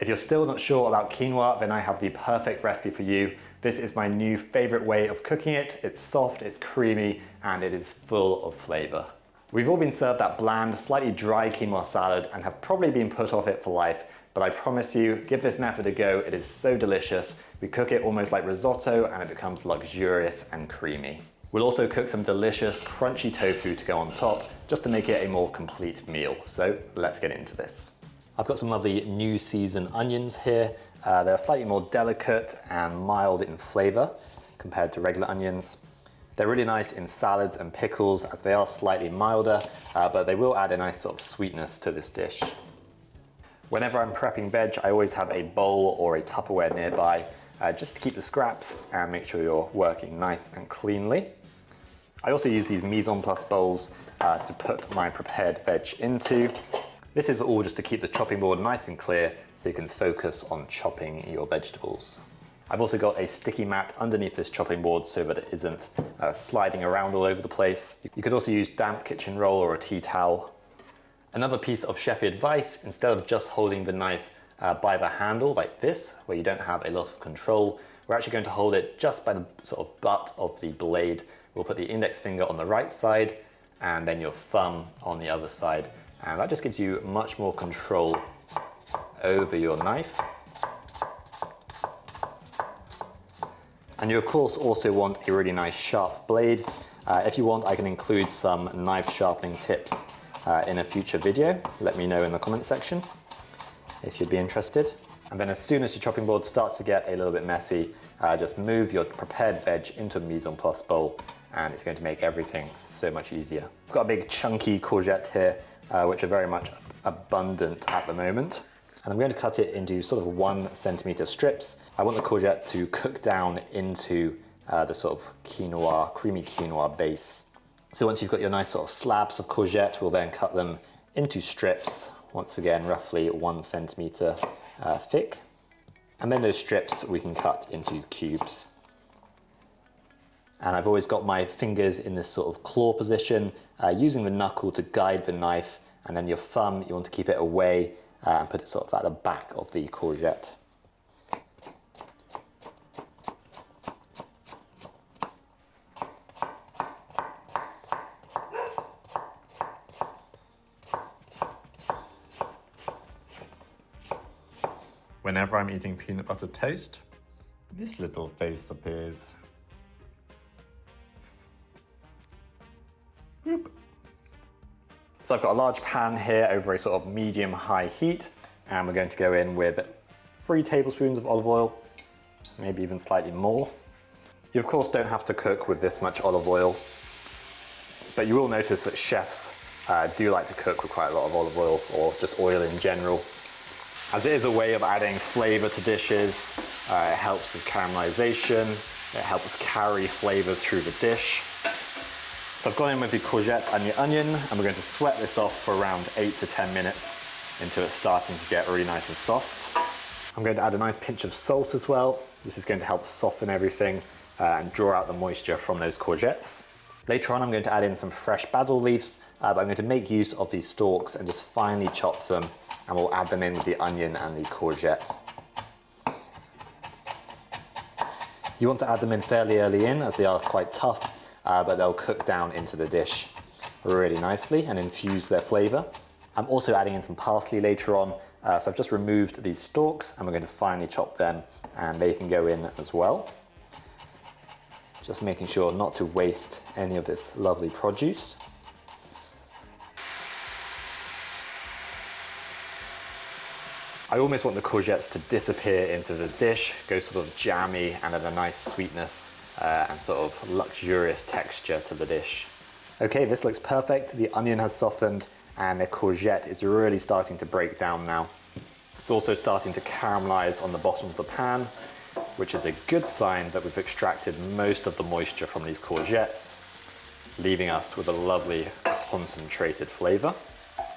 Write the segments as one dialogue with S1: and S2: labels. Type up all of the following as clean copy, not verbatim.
S1: If you're still not sure about quinoa, then I have the perfect recipe for you. This is my new favorite way of cooking it. It's soft, it's creamy, and it is full of flavor. We've all been served that bland, slightly dry quinoa salad and have probably been put off it for life, but I promise you, give this method a go. It is so delicious. We cook it almost like risotto and it becomes luxurious and creamy. We'll also cook some delicious, crunchy tofu to go on top, just to make it a more complete meal. So let's get into this. I've got some lovely new season onions here. They're slightly more delicate and mild in flavor compared to regular onions. They're really nice in salads and pickles as they are slightly milder, but they will add a nice sort of sweetness to this dish. Whenever I'm prepping veg, I always have a bowl or a Tupperware nearby, just to keep the scraps and make sure you're working nice and cleanly. I also use these mise en place bowls to put my prepared veg into. This is all just to keep the chopping board nice and clear so you can focus on chopping your vegetables. I've also got a sticky mat underneath this chopping board so that it isn't sliding around all over the place. You could also use damp kitchen roll or a tea towel. Another piece of chefy advice, instead of just holding the knife by the handle like this, where you don't have a lot of control, we're actually going to hold it just by the sort of butt of the blade. We'll put the index finger on the right side and then your thumb on the other side. And that just gives you much more control over your knife. And you of course also want a really nice sharp blade. If you want, I can include some knife sharpening tips in a future video. Let me know in the comment section if you'd be interested. And then as soon as your chopping board starts to get a little bit messy, just move your prepared veg into a mise en place bowl and it's going to make everything so much easier. I've got a big chunky courgette here, which are very much abundant at the moment. And I'm going to cut it into sort of 1 centimeter strips. I want the courgette to cook down into the sort of quinoa, creamy quinoa base. So once you've got your nice sort of slabs of courgette, we'll then cut them into strips, once again roughly 1 centimeter thick. And then those strips we can cut into cubes. And I've always got my fingers in this sort of claw position, using the knuckle to guide the knife, and then your thumb, you want to keep it away and put it sort of at the back of the courgette. Whenever I'm eating peanut butter toast, this little face appears. Boop. So I've got a large pan here over a sort of medium-high heat, and we're going to go in with 3 tablespoons of olive oil, maybe even slightly more. You of course don't have to cook with this much olive oil, but you will notice that chefs do like to cook with quite a lot of olive oil or just oil in general, as it is a way of adding flavor to dishes. It helps with caramelization, it helps carry flavors through the dish. So I've gone in with the courgette and the onion, and we're going to sweat this off for around 8 to 10 minutes until it's starting to get really nice and soft. I'm going to add a nice pinch of salt as well. This is going to help soften everything and draw out the moisture from those courgettes. Later on, I'm going to add in some fresh basil leaves, but I'm going to make use of these stalks and just finely chop them, and we'll add them in with the onion and the courgette. You want to add them in fairly early in, as they are quite tough, but they'll cook down into the dish really nicely and infuse their flavor. I'm also adding in some parsley later on, so I've just removed these stalks and we're going to finely chop them, and they can go in as well. Just making sure not to waste any of this lovely produce. I almost want the courgettes to disappear into the dish, go sort of jammy and add a nice sweetness and sort of luxurious texture to the dish. Okay, this looks perfect. The onion has softened and the courgette is really starting to break down now. It's also starting to caramelize on the bottom of the pan, which is a good sign that we've extracted most of the moisture from these courgettes, leaving us with a lovely concentrated flavor.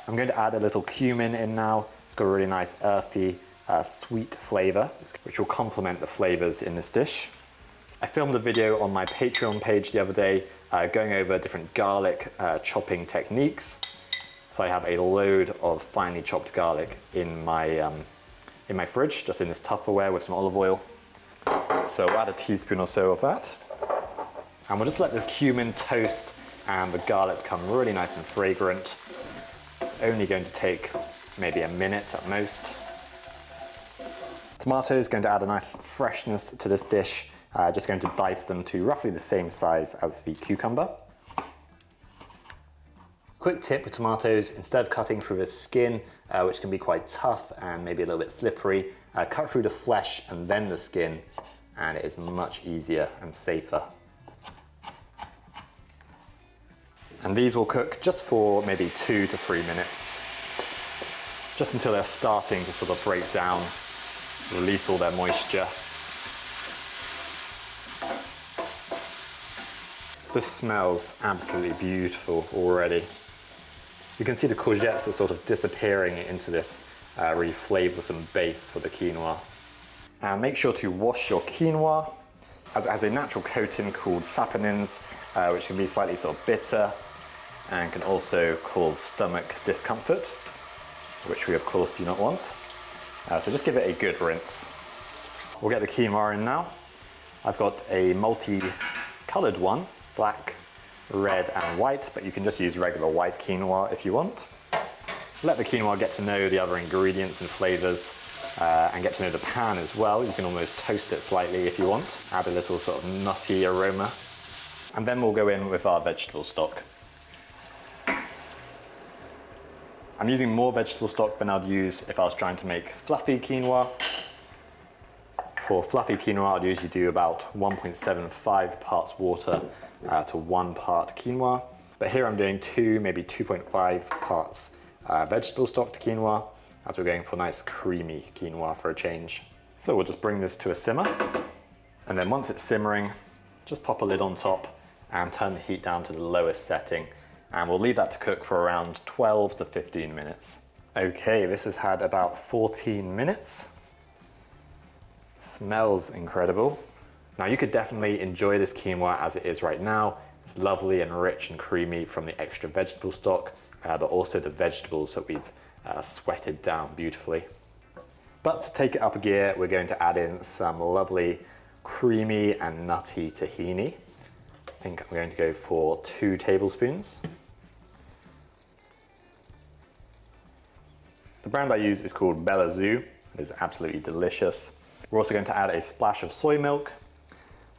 S1: I'm going to add a little cumin in now. It's got a really nice earthy, sweet flavor, which will complement the flavors in this dish. I filmed a video on my Patreon page the other day going over different garlic chopping techniques. So I have a load of finely chopped garlic in my in my fridge, just in this Tupperware with some olive oil. So we'll add a teaspoon or so of that. And we'll just let the cumin toast and the garlic become really nice and fragrant. It's only going to take maybe a minute at most. Tomato is going to add a nice freshness to this dish. Just going to dice them to roughly the same size as the cucumber. Quick tip with tomatoes, instead of cutting through the skin, which can be quite tough and maybe a little bit slippery, cut through the flesh and then the skin, and it is much easier and safer. And these will cook just for maybe 2 to 3 minutes, just until they're starting to sort of break down, release all their moisture. This smells absolutely beautiful already. You can see the courgettes are sort of disappearing into this really flavoursome base for the quinoa. And make sure to wash your quinoa, as it has a natural coating called saponins, which can be slightly sort of bitter and can also cause stomach discomfort, which we of course do not want. So just give it a good rinse. We'll get the quinoa in now. I've got a multi-coloured one, black, red and white, but you can just use regular white quinoa if you want. Let the quinoa get to know the other ingredients and flavours and get to know the pan as well. You can almost toast it slightly if you want. Add a little sort of nutty aroma. And then we'll go in with our vegetable stock. I'm using more vegetable stock than I'd use if I was trying to make fluffy quinoa. For fluffy quinoa, I'd usually do about 1.75 parts water to 1 part quinoa. But here I'm doing 2, maybe 2.5 parts vegetable stock to quinoa, as we're going for nice creamy quinoa for a change. So we'll just bring this to a simmer. And then once it's simmering, just pop a lid on top and turn the heat down to the lowest setting. And we'll leave that to cook for around 12 to 15 minutes. Okay, this has had about 14 minutes. Smells incredible. Now you could definitely enjoy this quinoa as it is right now. It's lovely and rich and creamy from the extra vegetable stock, but also the vegetables that we've sweated down beautifully. But to take it up a gear, we're going to add in some lovely creamy and nutty tahini. I think I'm going to go for 2 tablespoons. The brand I use is called Bella Zoo. It is absolutely delicious. We're also going to add a splash of soy milk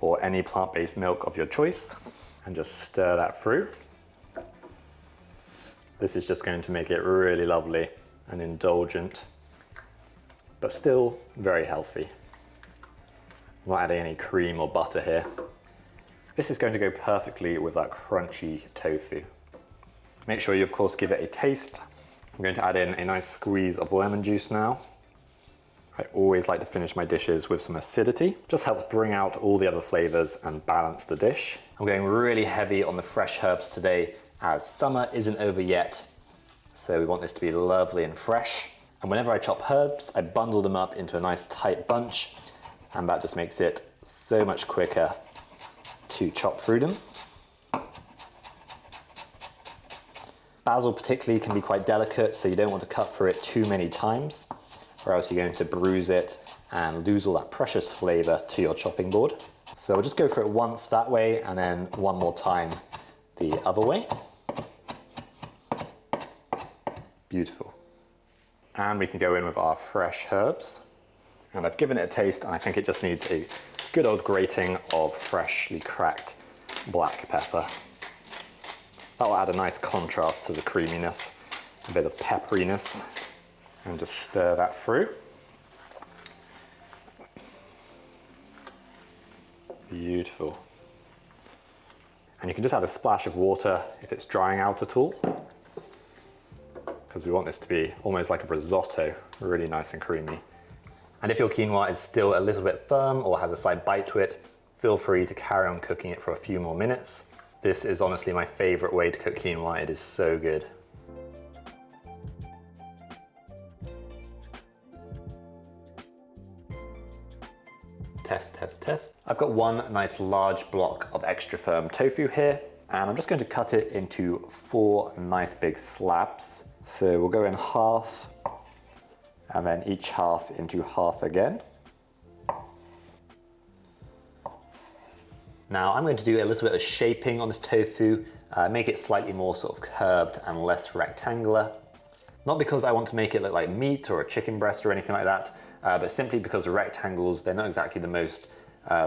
S1: or any plant-based milk of your choice and just stir that through. This is just going to make it really lovely and indulgent, but still very healthy. I'm not adding any cream or butter here. This is going to go perfectly with that crunchy tofu. Make sure you of course give it a taste. I'm going to add in a nice squeeze of lemon juice now. I always like to finish my dishes with some acidity. Just helps bring out all the other flavors and balance the dish. I'm going really heavy on the fresh herbs today as summer isn't over yet. So we want this to be lovely and fresh. And whenever I chop herbs, I bundle them up into a nice tight bunch, and that just makes it so much quicker to chop through them. Basil particularly can be quite delicate, so you don't want to cut through it too many times, or else you're going to bruise it and lose all that precious flavor to your chopping board. So we'll just go for it once that way and then one more time the other way. Beautiful. And we can go in with our fresh herbs. And I've given it a taste, and I think it just needs a good old grating of freshly cracked black pepper. That will add a nice contrast to the creaminess, a bit of pepperiness, and just stir that through. Beautiful. And you can just add a splash of water if it's drying out at all, because we want this to be almost like a risotto, really nice and creamy. And if your quinoa is still a little bit firm or has a slight bite to it, feel free to carry on cooking it for a few more minutes. This is honestly my favorite way to cook quinoa. It is so good. Test, test, test. I've got one nice large block of extra firm tofu here, and I'm just going to cut it into 4 nice big slabs. So we'll go in half and then each half into half again. Now I'm going to do a little bit of shaping on this tofu, make it slightly more sort of curved and less rectangular. Not because I want to make it look like meat or a chicken breast or anything like that, but simply because the rectangles, they're not exactly the most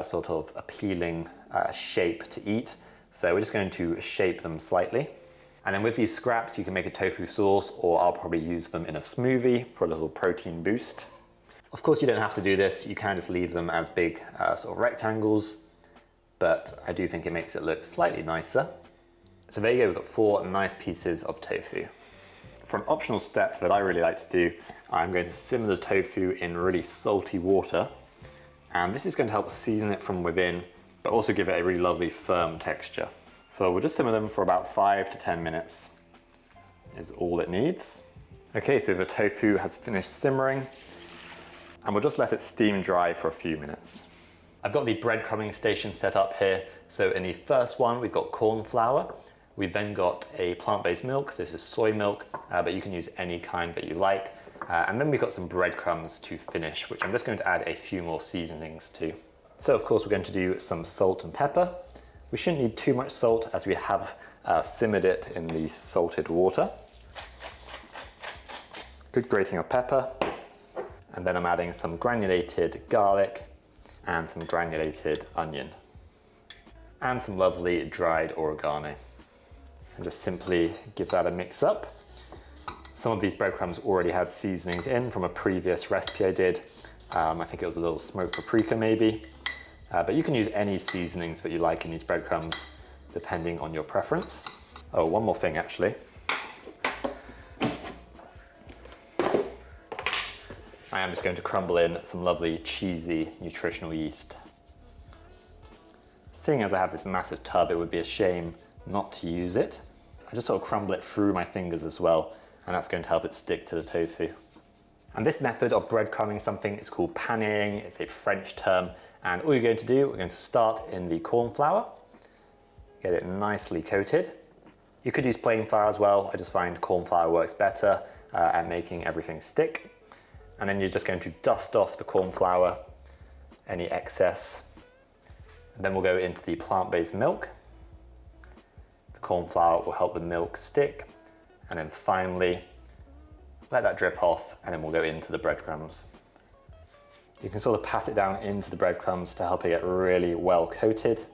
S1: sort of appealing shape to eat. So we're just going to shape them slightly. And then with these scraps, you can make a tofu sauce, or I'll probably use them in a smoothie for a little protein boost. Of course, you don't have to do this. You can just leave them as big sort of rectangles, but I do think it makes it look slightly nicer. So there you go, we've got 4 nice pieces of tofu. For an optional step that I really like to do, I'm going to simmer the tofu in really salty water. And this is going to help season it from within, but also give it a really lovely firm texture. So we'll just simmer them for about 5 to 10 minutes is all it needs. Okay, so the tofu has finished simmering, and we'll just let it steam dry for a few minutes. I've got the breadcrumbing station set up here. So in the first one, we've got corn flour. We've then got a plant-based milk. This is soy milk, but you can use any kind that you like. And then we've got some breadcrumbs to finish, which I'm just going to add a few more seasonings to. So of course, we're going to do some salt and pepper. We shouldn't need too much salt as we have simmered it in the salted water. Good grating of pepper. And then I'm adding some granulated garlic and some granulated onion. And some lovely dried oregano. And just simply give that a mix up. Some of these breadcrumbs already had seasonings in from a previous recipe I did. I think it was a little smoked paprika maybe. But you can use any seasonings that you like in these breadcrumbs, depending on your preference. Oh, one more thing actually. I am just going to crumble in some lovely cheesy nutritional yeast. Seeing as I have this massive tub, it would be a shame not to use it. I just sort of crumble it through my fingers as well, and that's going to help it stick to the tofu. And this method of breadcrumbing something is called panéing. It's a French term, and all you're going to do, we're going to start in the corn flour, get it nicely coated. You could use plain flour as well. I just find corn flour works better at making everything stick. And then you're just going to dust off the corn flour, any excess. And then we'll go into the plant-based milk. The corn flour will help the milk stick. And then finally, let that drip off, and then we'll go into the breadcrumbs. You can sort of pat it down into the breadcrumbs to help it get really well coated.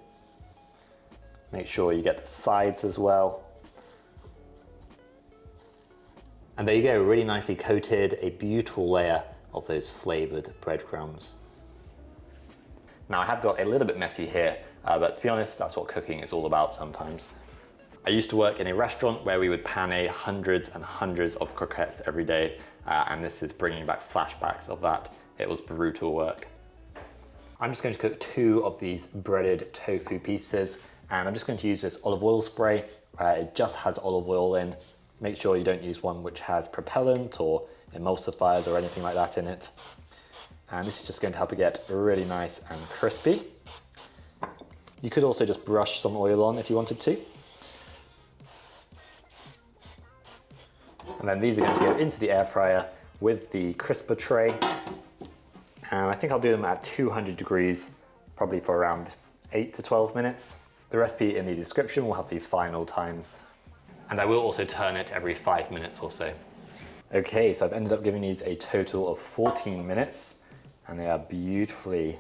S1: Make sure you get the sides as well. And there you go, really nicely coated, a beautiful layer of those flavored breadcrumbs. Now I have got a little bit messy here, but to be honest, that's what cooking is all about sometimes. I used to work in a restaurant where we would pané hundreds and hundreds of croquettes every day, and this is bringing back flashbacks of that. It was brutal work. I'm just going to cook 2 of these breaded tofu pieces, and I'm just going to use this olive oil spray. It just has olive oil in. Make sure you don't use one which has propellant or emulsifiers or anything like that in it. And this is just going to help it get really nice and crispy. You could also just brush some oil on if you wanted to. And then these are going to go into the air fryer with the crisper tray. And I think I'll do them at 200 degrees, probably for around 8 to 12 minutes. The recipe in the description will have the final times. And I will also turn it every 5 minutes or so. Okay, so I've ended up giving these a total of 14 minutes, and they are beautifully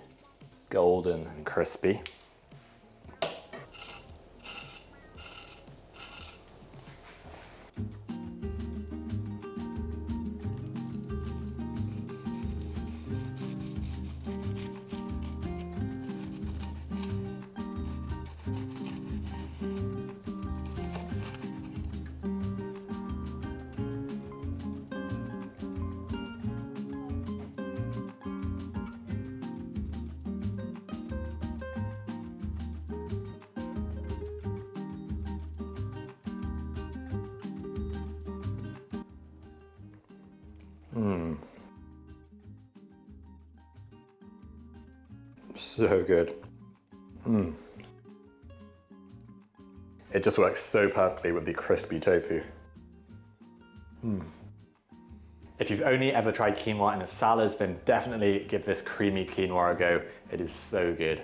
S1: golden and crispy. So good. It just works so perfectly with the crispy tofu. If If you've only ever tried quinoa in a salad, then definitely give this creamy quinoa a go. It is so good.